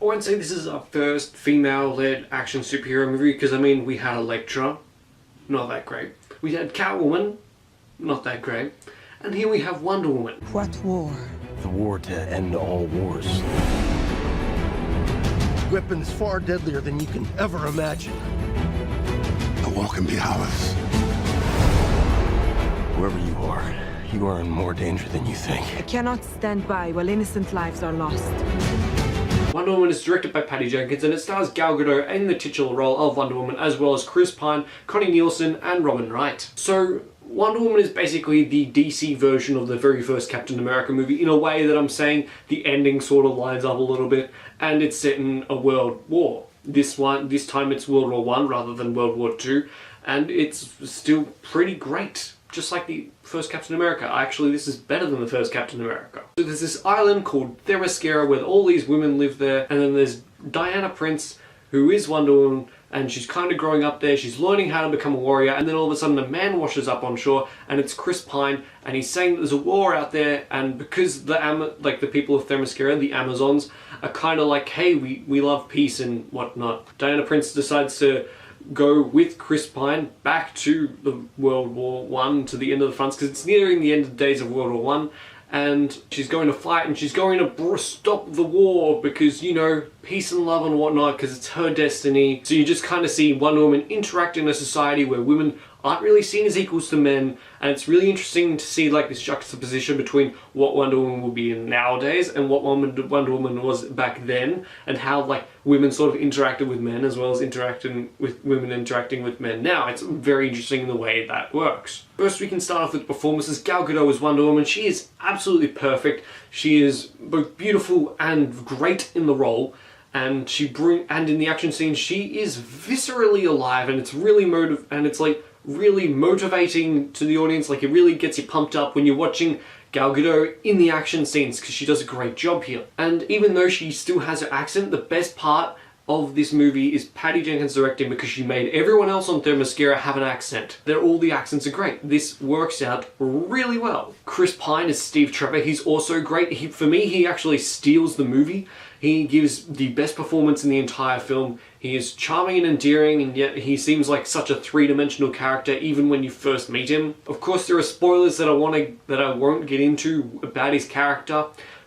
I won't say this is our first female-led action superhero movie, because I mean, we had Elektra, not that great. We had Catwoman, not that great. And here we have Wonder Woman. What war? The war to end all wars. Weapons far deadlier than you can ever imagine. The wall can be ours. Whoever you are in more danger than you think. I cannot stand by while innocent lives are lost. Wonder Woman is directed by Patty Jenkins, and it stars Gal Gadot in the titular role of Wonder Woman, as well as Chris Pine, Connie Nielsen, and Robin Wright. So, Wonder Woman is basically the DC version of the very first Captain America movie, in a way that I'm saying the ending sort of lines up a little bit, and it's set in a world war. This time it's World War I rather than World War II, and it's still pretty great. Just like the first Captain America. Actually, this is better than the first Captain America. So there's this island called Themyscira where all these women live there, and then there's Diana Prince, who is Wonder Woman, and she's kind of growing up there, she's learning how to become a warrior, and then all of a sudden a man washes up on shore, and it's Chris Pine, and he's saying that there's a war out there, and because the people of Themyscira, the Amazons, are kind of like, hey, we love peace and whatnot. Diana Prince decides to go with Chris Pine back to the World War I, to the end of the fronts, because it's nearing the end of the days of World War I, and she's going to fight, and she's going to stop the war because, you know, peace and love and whatnot, because it's her destiny. So you just kind of see Wonder Woman interact in a society where women aren't really seen as equals to men, and it's really interesting to see like this juxtaposition between what Wonder Woman will be in nowadays and what Wonder Woman was back then, and how like women sort of interacted with men as well as interacting with women interacting with men now. It's very interesting the way that works. First, we can start off with performances. Gal Gadot as Wonder Woman. She is absolutely perfect. She is both beautiful and great in the role. And in the action scene, she is viscerally alive, and it's really really motivating to the audience. Like, it really gets you pumped up when you're watching Gal Gadot in the action scenes, because she does a great job here. And even though she still has her accent, the best part of this movie is Patty Jenkins directing, because she made everyone else on Themyscira have an accent. All the accents are great. This works out really well. Chris Pine is Steve Trevor. He's also great. For me, he actually steals the movie. He gives the best performance in the entire film. He is charming and endearing, and yet he seems like such a three-dimensional character even when you first meet him. Of course, there are spoilers that I won't get into about his character,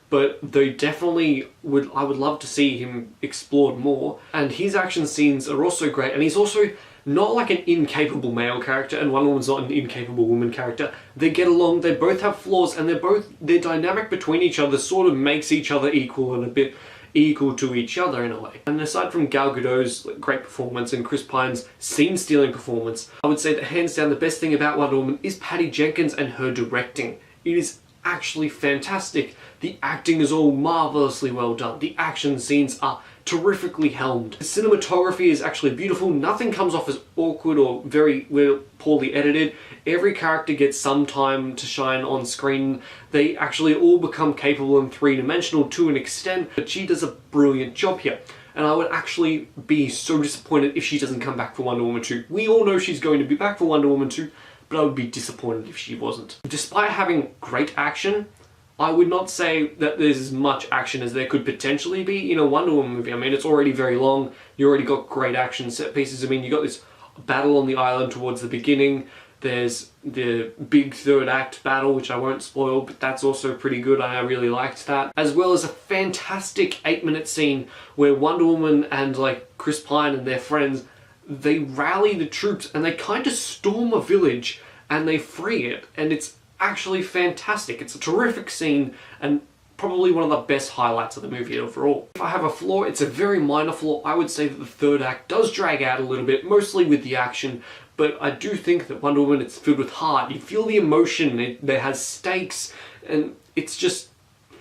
but they definitely I would love to see him explored more. And his action scenes are also great, and he's also not like an incapable male character, and Wonder Woman's not an incapable woman character. They get along, they both have flaws, and their dynamic between each other sort of makes each other equal and a bit equal to each other in a way. And aside from Gal Gadot's great performance and Chris Pine's scene-stealing performance, I would say that hands down the best thing about Wonder Woman is Patty Jenkins and her directing. It is actually fantastic. The acting is all marvelously well done. The action scenes are terrifically helmed. The cinematography is actually beautiful. Nothing comes off as awkward or very poorly edited. Every character gets some time to shine on screen. They actually all become capable and three-dimensional to an extent, but she does a brilliant job here. And I would actually be so disappointed if she doesn't come back for Wonder Woman 2. We all know she's going to be back for Wonder Woman 2, but I would be disappointed if she wasn't. Despite having great action, I would not say that there's as much action as there could potentially be in a Wonder Woman movie. I mean, it's already very long. You already got great action set pieces. I mean, you got this battle on the island towards the beginning. There's the big third act battle, which I won't spoil, but that's also pretty good. I really liked that. As well as a fantastic 8-minute scene where Wonder Woman and like Chris Pine and their friends, they rally the troops and they kind of storm a village and they free it. And it's actually fantastic. It's a terrific scene and probably one of the best highlights of the movie overall. If I have a flaw, it's a very minor flaw. I would say that the third act does drag out a little bit, mostly with the action, but I do think that Wonder Woman, it's filled with heart. You feel the emotion, there has stakes, and it's just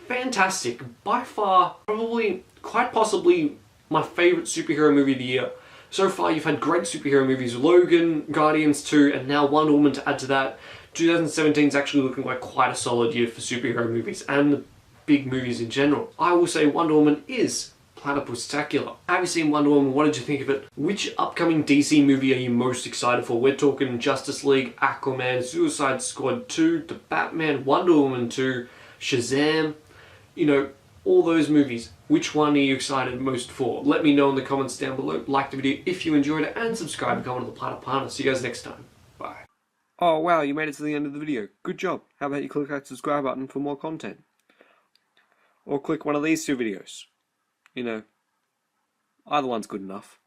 fantastic. By far, probably, quite possibly, my favourite superhero movie of the year. So far, you've had great superhero movies, Logan, Guardians 2, and now Wonder Woman to add to that. 2017 is actually looking like quite a solid year for superhero movies and the big movies in general. I will say Wonder Woman is Platypus-tacular. Have you seen Wonder Woman? What did you think of it? Which upcoming DC movie are you most excited for? We're talking Justice League, Aquaman, Suicide Squad 2, The Batman, Wonder Woman 2, Shazam. You know, all those movies, which one are you excited most for? Let me know in the comments down below. Like the video if you enjoyed it, and subscribe and comment on the Platypus. See you guys next time. Bye. Oh wow, you made it to the end of the video. Good job. How about you click that subscribe button for more content? Or click one of these two videos. You know, either one's good enough.